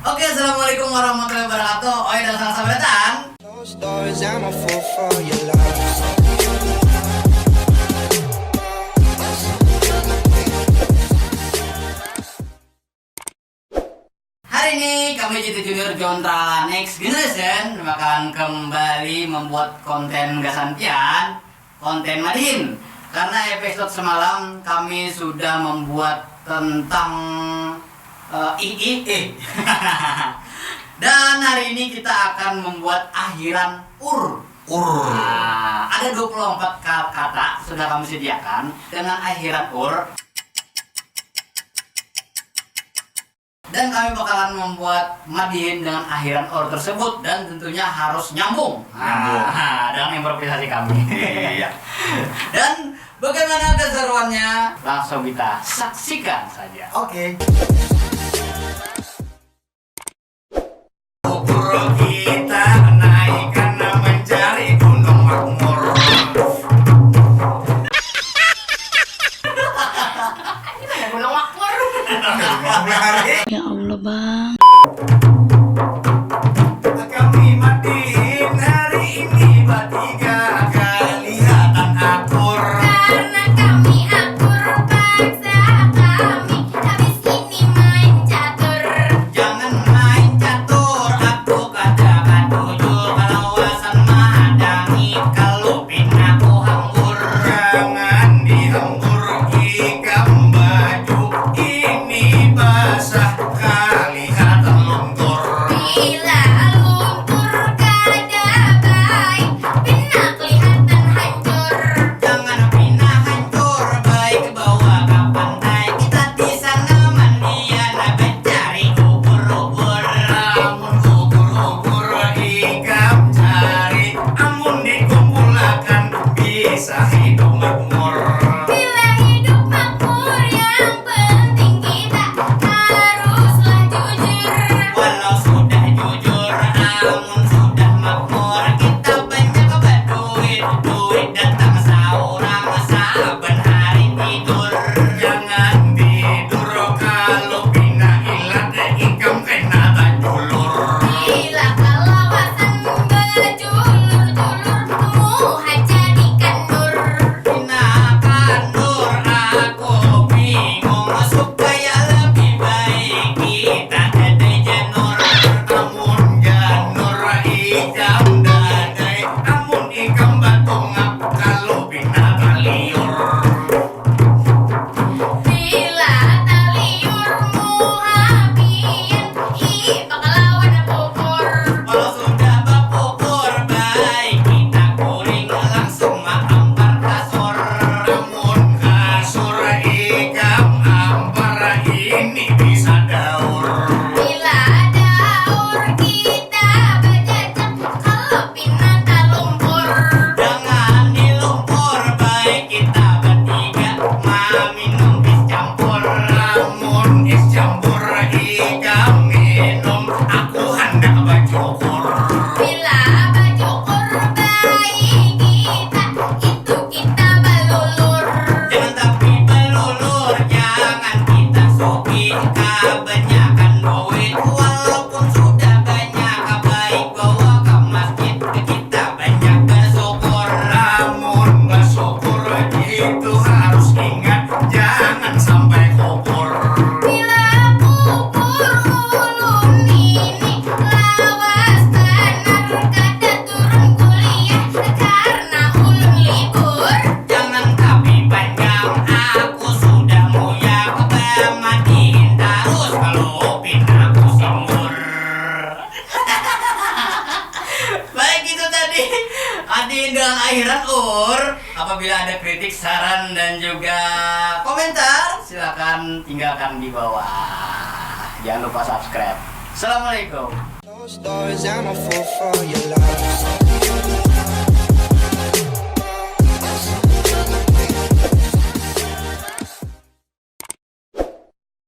Oke, assalamualaikum warahmatullahi wabarakatuh. Oi dan selamat datang. Hari ini kami Citi Junior Jontra Next Generation akan kembali membuat konten gasantian, konten Madihin. Karena episode semalam kami sudah membuat tentang dan hari ini kita akan membuat akhiran ada 24 kata sudah kami sediakan dengan akhiran dan kami bakalan membuat Madihin dengan akhiran tersebut dan tentunya harus nyambung dengan improvisasi kami. Dan bagaimana keseruannya langsung kita saksikan saja. Oke. Kita naik karena mencari gunung makmur. Gunung makmur. Ya Allah, Bang. Kami Madihin hari ini bertiga kelihatan akur. Karena kami akur, paksa kami habis ini main catur. Jangan main catur, aku katakan jujur. Kalau wasan madangi, kalau pinaku hambur. Jangan dihambur, ikam baju ini basah, kelihatan luntur. Bila luntur kada baik, pina kelihatan hancur. Jangan pindah hancur, baik ke bawah ke pantai. Kita di sana mandian, mencari ubur-ubur. Amun ubur-ubur ikam cari, amun dikumpulkan bisa hidup makmur. Bila hidup makmur, yang penting kita haruslah jujur. Walau sudah jujur, amun sudah makmur, kita banyak berduit, duit datang seorang saben hari tidur. Jangan tidur kalau pindah ilat, ikam kena tajulur. Bila kelawasan berjulur-julur, muha jadikan nur. Pinakan nur, aku bingung supaya lebih baik kita jadi janur. Amun janur ikam dadai, amun ikam batu ngap kalau pindah kaliur. Bila taliur muha pian, bakal lawan pupur. Walau sudah berpupur, baik kita kuring langsung ampar kasur. Amun kasur ikam ampar ini bisa daur. Bila daur kita bajajak, kalau pina tak lumpur. Jangan dilumpur, baik kita bertiga minum es campur. Amun es campur ikam minum, aku hendak bercukur. Bila baju baik kita, itu kita balulur. Jangan tapi belulur, jangan kita sopi kebanyakan duit. Walaupun sudah banyak, baik bawa ke masjid, kita banyak bersyukur. Namun bersyukur itu harus ingat, jangan sampai kubur. Bila pupur ulun ini lawas benar, kada turun kuliah karena ulun libur. Jangan tapi panjang, aku sudah muya Madihin terus kalau aku simur. Baik, itu tadi Madihin dengan akhiran Apabila ada kritik, saran, dan juga komentar, silakan tinggalkan di bawah. Jangan lupa subscribe. Assalamualaikum. Those doors, I'm a fool for your love.